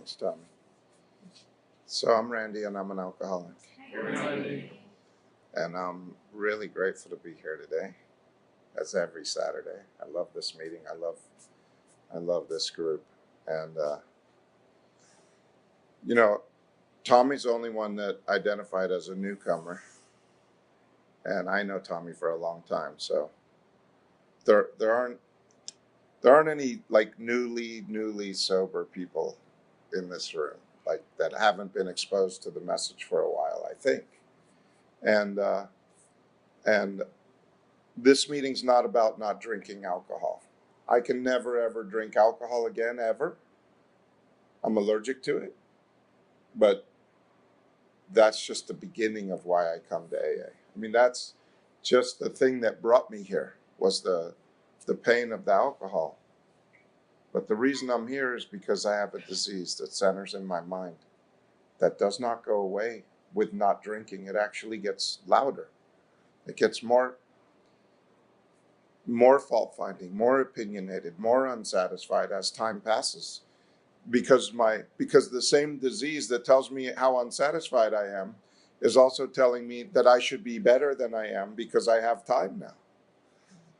Thanks, Tommy. So I'm Randy, and I'm an alcoholic. Hey, Randy. And I'm really grateful to be here today, as every Saturday. I love this meeting. I love this group. And, Tommy's the only one that identified as a newcomer. And I know Tommy for a long time. So there aren't any like newly sober people in this room, like that haven't been exposed to the message for a while, I think. And this meeting's not about not drinking alcohol. I can never ever drink alcohol again, ever. I'm allergic to it. But that's just the beginning of why I come to AA. I mean, that's just the thing that brought me here, was the pain of the alcohol. But the reason I'm here is because I have a disease that centers in my mind that does not go away with not drinking. It actually gets louder. It gets more fault-finding, more opinionated, more unsatisfied as time passes. Because the same disease that tells me how unsatisfied I am is also telling me that I should be better than I am because I have time now.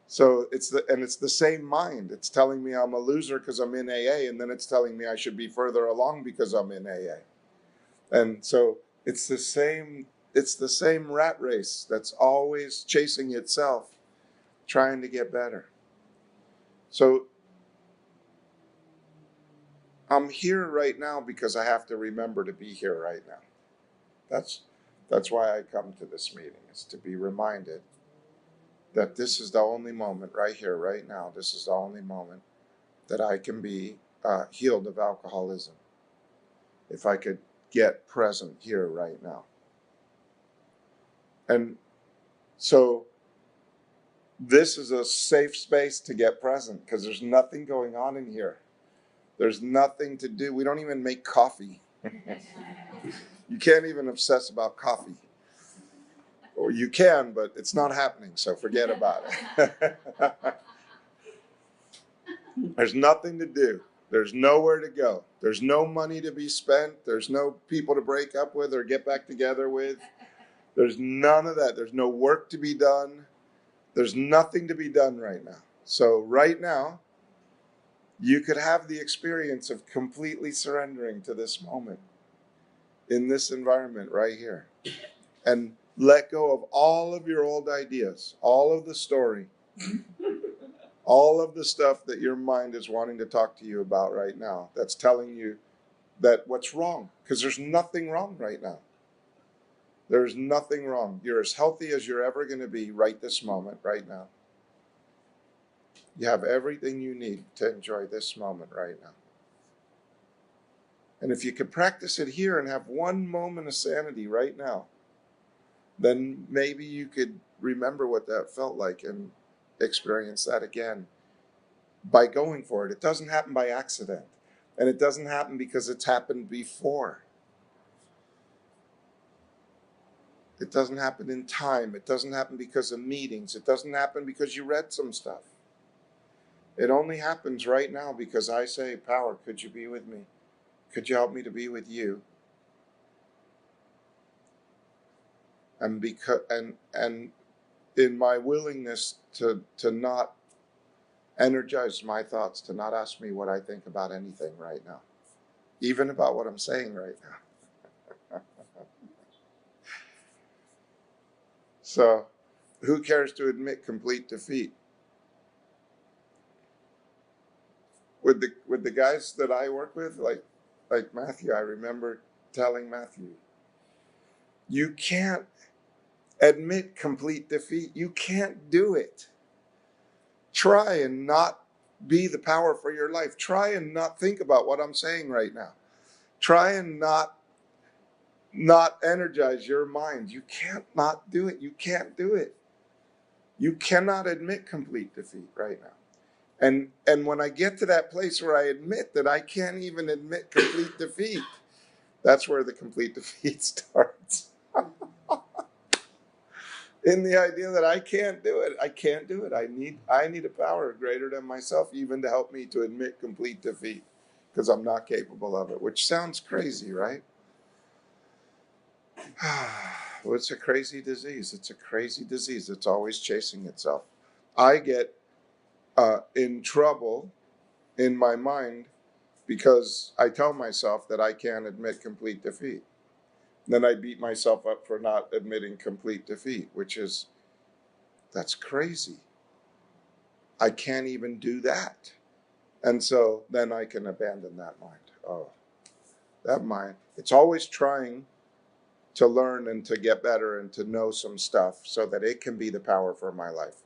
So it's the same mind. It's telling me I'm a loser because I'm in AA, and then it's telling me I should be further along because I'm in AA. And so it's the same rat race that's always chasing itself, trying to get better. So I'm here right now because I have to remember to be here right now. That's why I come to this meeting, is to be reminded that this is the only moment right here, right now. This is the only moment that I can be healed of alcoholism. If I could get present here right now. And so this is a safe space to get present because there's nothing going on in here. There's nothing to do. We don't even make coffee. You can't even obsess about coffee. Or you can, but it's not happening, so forget about it. There's nothing to do. There's nowhere to go. There's no money to be spent. There's no people to break up with or get back together with. There's none of that. There's no work to be done. There's nothing to be done right now. So right now, you could have the experience of completely surrendering to this moment in this environment right here. And let go of all of your old ideas, all of the story, all of the stuff that your mind is wanting to talk to you about right now, that's telling you that what's wrong, because there's nothing wrong right now. There's nothing wrong. You're as healthy as you're ever going to be right this moment, right now. You have everything you need to enjoy this moment right now. And if you could practice it here and have one moment of sanity right now, then maybe you could remember what that felt like and experience that again by going for it. It doesn't happen by accident. And it doesn't happen because it's happened before. It doesn't happen in time. It doesn't happen because of meetings. It doesn't happen because you read some stuff. It only happens right now because I say, Power, could you be with me? Could you help me to be with you? And in my willingness to not energize my thoughts, to not ask me what I think about anything right now, even about what I'm saying right now. So, who cares to admit complete defeat? With the guys that I work with, like Matthew, I remember telling Matthew, you can't admit complete defeat. You can't do it. Try and not be the power for your life. Try and not think about what I'm saying right now. Try and not energize your mind. You can't not do it. You can't do it. You cannot admit complete defeat right now. And when I get to that place where I admit that I can't even admit complete defeat, that's where the complete defeat starts. In the idea that I can't do it. I can't do it. I need a power greater than myself even to help me to admit complete defeat. because I'm not capable of it, which sounds crazy, right? Well, it's a crazy disease. It's a crazy disease. It's always chasing itself. I get in trouble in my mind because I tell myself that I can't admit complete defeat. Then I beat myself up for not admitting complete defeat, which is, that's crazy. I can't even do that. And so then I can abandon that mind. Oh, that mind. It's always trying to learn and to get better and to know some stuff so that it can be the power for my life.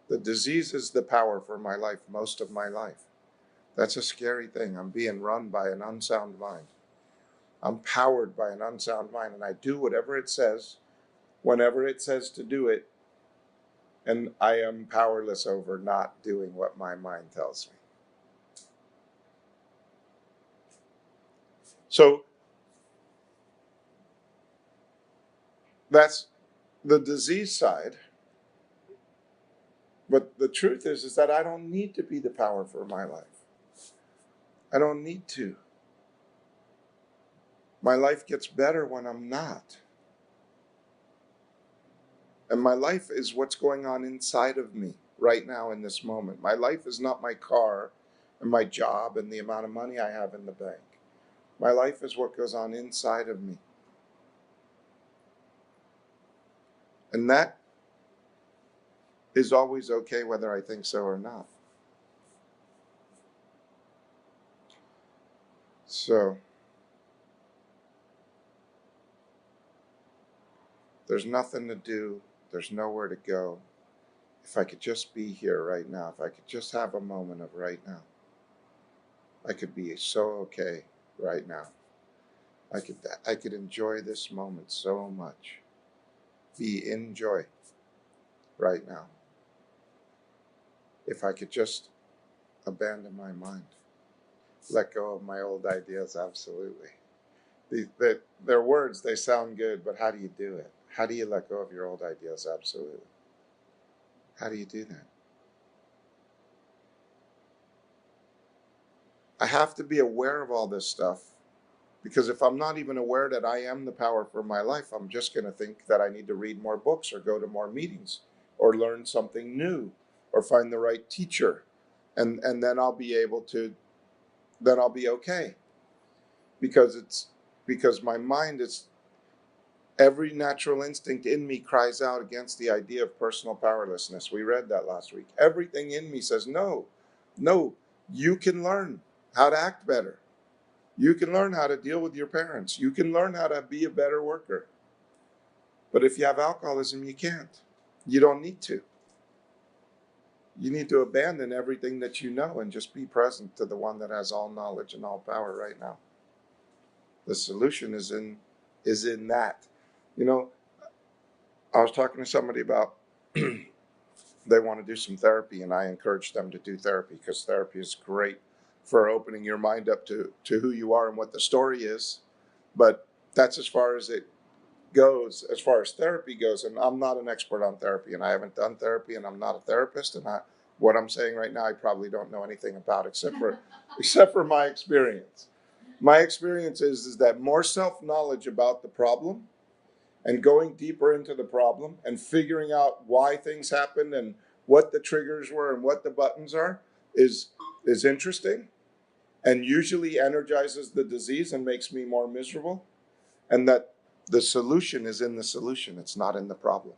The disease is the power for my life most of my life. That's a scary thing. I'm being run by an unsound mind. I'm powered by an unsound mind, and I do whatever it says, whenever it says to do it, and I am powerless over not doing what my mind tells me. So that's the disease side. But the truth is that I don't need to be the power for my life. I don't need to. My life gets better when I'm not. And my life is what's going on inside of me right now in this moment. My life is not my car and my job and the amount of money I have in the bank. My life is what goes on inside of me. And that is always okay whether I think so or not. So there's nothing to do. There's nowhere to go. If I could just be here right now, if I could just have a moment of right now, I could be so okay right now. I could enjoy this moment so much. Be in joy right now. If I could just abandon my mind. Let go of my old ideas, absolutely. They're words, they sound good, but how do you do it? How do you let go of your old ideas, absolutely? How do you do that? I have to be aware of all this stuff, because if I'm not even aware that I am the power for my life, I'm just going to think that I need to read more books or go to more meetings or learn something new or find the right teacher. And then I'll be able to, then I'll be okay. Because my mind is, every natural instinct in me cries out against the idea of personal powerlessness. We read that last week. Everything in me says, no, you can learn how to act better. You can learn how to deal with your parents. You can learn how to be a better worker. But if you have alcoholism, you can't. You don't need to. You need to abandon everything that you know and just be present to the one that has all knowledge and all power right now. The solution is in that. You know, I was talking to somebody about they want to do some therapy, and I encourage them to do therapy because therapy is great for opening your mind up to who you are and what the story is. But that's as far as it goes, as far as therapy goes. And I'm not an expert on therapy, and I haven't done therapy, and I'm not a therapist. And what I'm saying right now, I probably don't know anything about except for my experience. My experience is that more self-knowledge about the problem and going deeper into the problem and figuring out why things happened and what the triggers were and what the buttons are is interesting and usually energizes the disease and makes me more miserable. And that the solution is in the solution. It's not in the problem.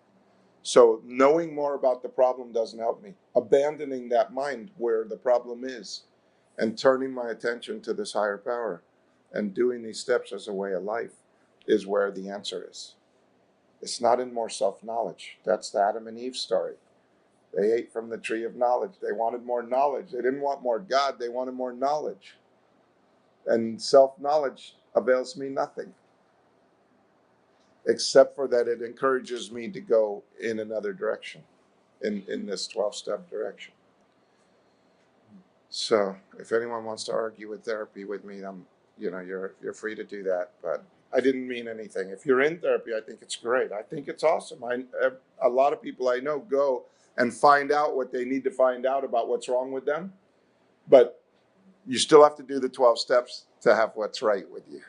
So knowing more about the problem doesn't help me. Abandoning that mind where the problem is and turning my attention to this higher power and doing these steps as a way of life is where the answer is. It's not in more self-knowledge. That's the Adam and Eve story. They ate from the tree of knowledge. They wanted more knowledge. They didn't want more God. They wanted more knowledge. And self-knowledge avails me nothing, except for that it encourages me to go in another direction, in this 12-step direction. So if anyone wants to argue with therapy with me, you're free to do that. But I didn't mean anything. If you're in therapy, I think it's great. I think it's awesome. A lot of people I know go and find out what they need to find out about what's wrong with them. But You still have to do the 12 steps to have what's right with you.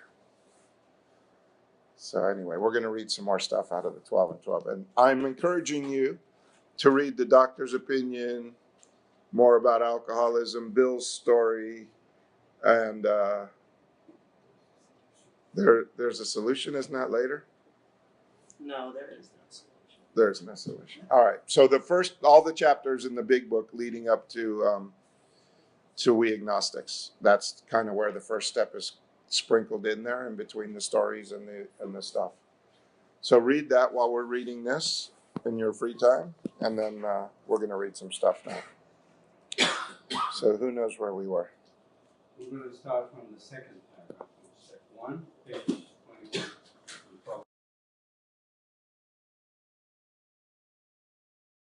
So anyway, we're going to read some more stuff out of the 12 and 12. And I'm encouraging you to read the doctor's opinion, more about alcoholism, Bill's story, and there's a solution, isn't that later? No, there is no solution. There's no solution. All right. So all the chapters in the big book leading up to We Agnostics. That's kind of where the first step is sprinkled in there, in between the stories and the stuff. So read that while we're reading this in your free time, and then we're going to read some stuff now. So who knows where we were? We're going to start from the second paragraph. Step 1, page